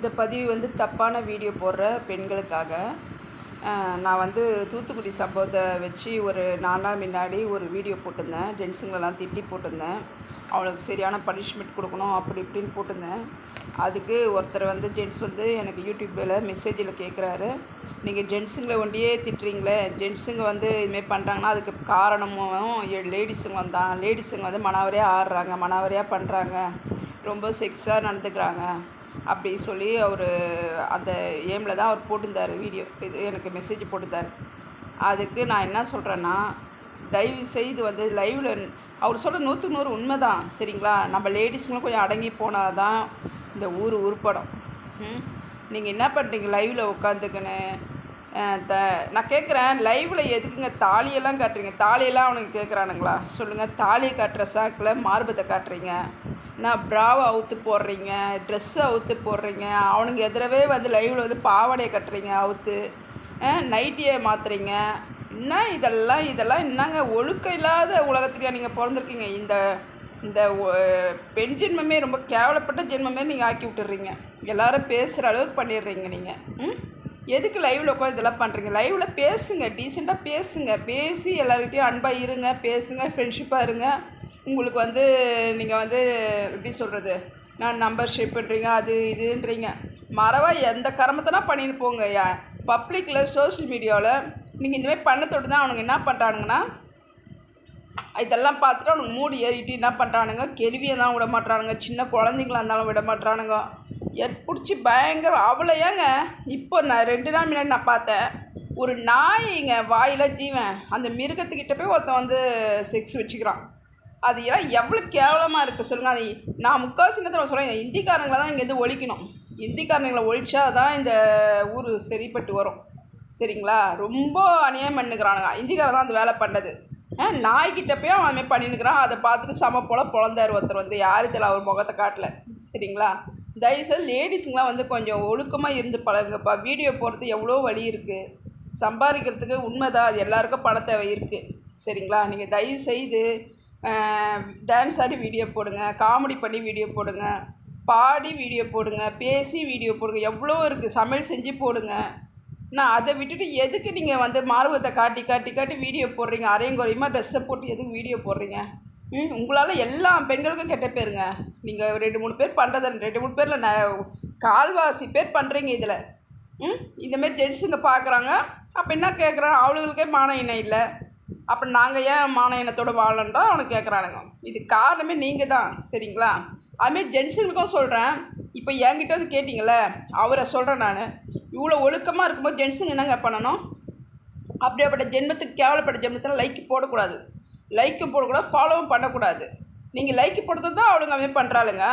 இந்த பதிவு வந்து தப்பான வீடியோ போடுற பெண்களுக்காக. நான் வந்து தூத்துக்குடி சம்பவத்தை வச்சு ஒரு 4 நாள் முன்னாடி ஒரு வீடியோ போட்டிருந்தேன். ஜென்ஸுங்களெல்லாம் திட்டி போட்டிருந்தேன். அவளுக்கு சரியான பனிஷ்மெண்ட் கொடுக்கணும் அப்படி இப்படின்னு போட்டிருந்தேன். அதுக்கு ஒருத்தர் வந்து ஜென்ஸ் வந்து எனக்கு யூடியூப்பில் மெசேஜில் கேட்குறாரு, நீங்கள் ஜென்ஸுங்களை ஒண்டியே திட்டுறீங்களே, ஜென்ஸுங்க வந்து இதுமாரி பண்ணுறாங்கன்னா அதுக்கு காரணமும் லேடிஸுங்க லேடிஸுங்க வந்து மனாவரியாக ஆடுறாங்க, மனாவரியாக பண்ணுறாங்க, ரொம்ப செக்ஸாக நடந்துக்கிறாங்க அப்படி சொல்லி அவர் அந்த ஏமில் தான் அவர் போட்டிருந்தார் வீடியோ. இது எனக்கு மெசேஜ் போட்டிருந்தார். அதுக்கு நான் என்ன சொல்கிறேன்னா, தயவு செய்து வந்து லைவில் அவர் சொல்கிற 100க்கு 100 உண்மை தான், சரிங்களா? நம்ம லேடிஸுங்களும் கொஞ்சம் அடங்கி போனால் தான் இந்த ஊர் உருப்படும். நீங்கள் என்ன பண்ணுறீங்க லைவில் உட்காந்துக்குன்னு? நான் கேட்குறேன், லைவில் எதுக்குங்க தாலியெல்லாம் காட்டுறீங்க? தாலியெல்லாம் அவனுக்கு கேட்குறானுங்களா? சொல்லுங்கள். தாலியை காட்டுற சாக்கில் மார்பத்தை காட்டுறீங்க, நான் ப்ராவை அவுத்து போடுறீங்க, ட்ரெஸ்ஸை அவுத்து போடுறீங்க, அவனுக்கு எதிரவே வந்து லைவில் வந்து பாவாடையை கட்டுறீங்க அவுத்து, நைட்டியை மாற்றுறீங்க. என்ன இதெல்லாம் என்னங்க ஒழுக்கம் இல்லாத உலகத்துலையா நீங்கள் பிறந்திருக்கீங்க? இந்த இந்த பெண் ஜென்மமே ரொம்ப கேவலப்பட்ட ஜென்மமே நீங்கள் ஆக்கி விட்டுடுறீங்க. எல்லோரும் பேசுகிற அளவுக்கு பண்ணிடுறீங்க நீங்கள். எதுக்கு லைவில் உட்காந்து இதெல்லாம் பண்ணுறீங்க? லைவில் பேசுங்க, டீசெண்டாக பேசுங்க, பேசி எல்லாருக்கிட்டையும் அன்பாக இருங்க, பேசுங்க, ஃப்ரெண்ட்ஷிப்பாக இருங்க. உங்களுக்கு வந்து நீங்கள் வந்து எப்படி சொல்கிறது, நான் நம்பர் ஷேப் பண்ணுறீங்க அது இதுன்றீங்க, மறவாக எந்த கர்மத்தனா பண்ணின்னு போங்க. பப்ளிக்கில் சோஷியல் மீடியாவில் நீங்கள் இந்தமாதிரி பண்ணத்தோடு தான் அவனுங்க என்ன பண்ணுறானுங்கன்னா, இதெல்லாம் பார்த்துட்டு அவனுக்கு மூடி ஏறிட்டு என்ன பண்ணுறானுங்க, கேள்வியை தான் விட மாட்டானுங்க, சின்ன குழந்தைங்களா இருந்தாலும் விட மாட்டானுங்க, பிடிச்சி பயங்கர. அவ்வளோ ஏங்க இப்போ நான் 2 நாள் முன்னாடி நான் பார்த்தேன், ஒரு நாய்ங்க வாயில் ஜீவன் அந்த மிருகத்துக்கிட்ட போய் ஒருத்தன் வந்து செக்ஸ் வச்சுக்கிறான். அது எல்லாம் எவ்வளோ கேவலமாக இருக்குது சொல்லுங்கள். அது நான் முக்கால்வாசி நேரத்தில் சொல்கிறேன், இந்திக்காரங்களை தான் இங்கேருந்து ஒழிக்கணும். இந்திக்காரங்களை ஒழிச்சா தான் இந்த ஊர் சரிப்பட்டு வரும், சரிங்களா? ரொம்ப அநியாயம் பண்ணுக்கிறானுங்க. இந்திக்காரன் தான் அந்த வேலை பண்ணது. நாய்கிட்ட போய் அவன் அதுமாதிரி பண்ணினுக்கிறான். அதை பார்த்துட்டு சம போல் பொழந்தார் ஒருத்தர் வந்து, யார் இதில் அவர் முகத்தை காட்டல, சரிங்களா? தயவுசெய்து லேடிஸுங்களாம் வந்து கொஞ்சம் ஒழுக்கமாக இருந்து பழகுங்கப்பா. வீடியோ போடுறது எவ்வளோ வழி இருக்குது, சம்பாதிக்கிறதுக்கு உண்மைதான், அது எல்லாருக்கும் பண தேவை இருக்குது, சரிங்களா? நீங்கள் தயவுசெய்து டான்ஸ் ஆடி வீடியோ போடுங்க, காமெடி பண்ணி வீடியோ போடுங்க, பாடி வீடியோ போடுங்க, பேசி வீடியோ போடுங்க, எவ்வளோ இருக்குது, சமையல் செஞ்சு போடுங்க. நான் அதை விட்டுட்டு எதுக்கு நீங்கள் வந்து மார்பகத்தை காட்டி காட்டி காட்டி வீடியோ போடுறீங்க? அரையும் குறையுமா ட்ரெஸ்ஸை போட்டு எதுக்கு வீடியோ போடுறீங்க? உங்களால் எல்லா பெண்களுக்கும் கெட்ட பேருங்க. நீங்கள் 2-3 பேர் பண்ணுறத 2-3 பேரில் கால்வாசி பேர் பண்ணுறீங்க இதில். இந்தமாரி ஜென்ஸுங்க பார்க்குறாங்க, அப்போ என்ன கேட்குறாங்க, அவளுங்களுக்கே மான இனம் இல்லை, அப்புறம் நாங்கள் ஏன் மான இனத்தோடு வாழன்றா அவனுக்கு கேட்குறானுங்க. இது காரணமே நீங்கள் தான், சரிங்களா? அதுமாரி ஜென்ஸுங்களுக்கும் சொல்கிறேன், இப்போ என்கிட்ட வந்து கேட்டிங்களே அவரை சொல்கிறேன் நான், இவ்வளோ ஒழுக்கமாக இருக்கும்போது ஜென்ஸுங்க என்னங்க பண்ணணும்? அப்படியேப்பட்ட ஜென்மத்துக்கு கேவலப்பட்ட ஜென்மத்தில் லைக்கு போடக்கூடாது, லைக்கும் போடக்கூடாது, ஃபாலோவும் பண்ணக்கூடாது. நீங்கள் லைக்கு போடுறது தான் அவளுங்க அதுமாரி பண்ணுறாளுங்க,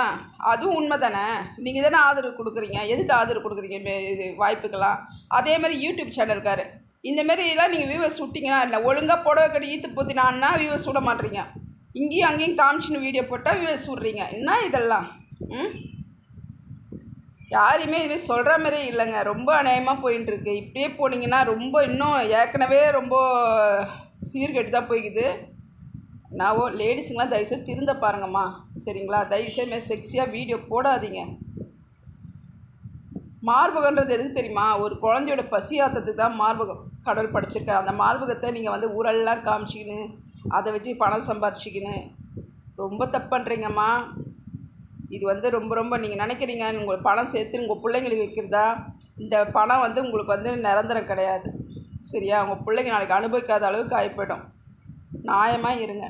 அதுவும் உண்மை தானே? நீங்கள் தானே ஆதரவு கொடுக்குறீங்க. எதுக்கு ஆதரவு கொடுக்குறீங்க இது வாய்ப்புக்கெல்லாம்? அதேமாதிரி யூடியூப் சேனல்காரு இந்தமாரிலாம் நீங்கள் வியூவர்ஸ் விட்டிங்கன்னா இல்லை, ஒழுங்காக புடவை கட்டி ஈத்து போத்தினான்னா வியூவர்ஸ் விட மாட்டீங்க, இங்கேயும் அங்கேயும் காமிச்சின்னு வீடியோ போட்டால் வியூவர்ஸ் விட்றீங்க. என்ன இதெல்லாம்? யாரையுமே இதுமாரி சொல்கிற மாதிரியே இல்லைங்க. ரொம்ப அநியாயமாக போயின்ட்டுருக்கு. இப்படியே போனீங்கன்னா ரொம்ப இன்னும் ஏற்கனவே ரொம்ப சீர்கெட்டு தான் போய்க்குது. லேடிஸுங்களாம் தயவுசெய்து திருந்த பாருங்கம்மா, சரிங்களா? தயவுசெய்து செக்ஸியாக வீடியோ போடாதீங்க. மார்பகன்றது எதுக்கு தெரியுமா? ஒரு குழந்தையோட பசி ஆற்றத்துக்கு தான் மார்பகம் கடவுள் படைச்சிருக்காரு. அந்த மார்பகத்தை நீங்கள் வந்து ஊரெல்லாம் காமிச்சிக்கின்னு அதை வச்சு பணம் சம்பாரிச்சிக்கின்னு ரொம்ப தப்பு பண்ணுறீங்கம்மா. இது வந்து ரொம்ப ரொம்ப நீங்கள் நினைக்கிறீங்க உங்கள் பணம் சேர்த்து உங்கள் பிள்ளைங்களுக்கு வைக்கிறதா, இந்த பணம் வந்து உங்களுக்கு வந்து நிரந்தரம் கிடையாது, சரியா? உங்கள் பிள்ளைங்க நாளைக்கு அனுபவிக்காத அளவுக்கு ஆகிப்போயிடும். நியாயமாக இருங்க.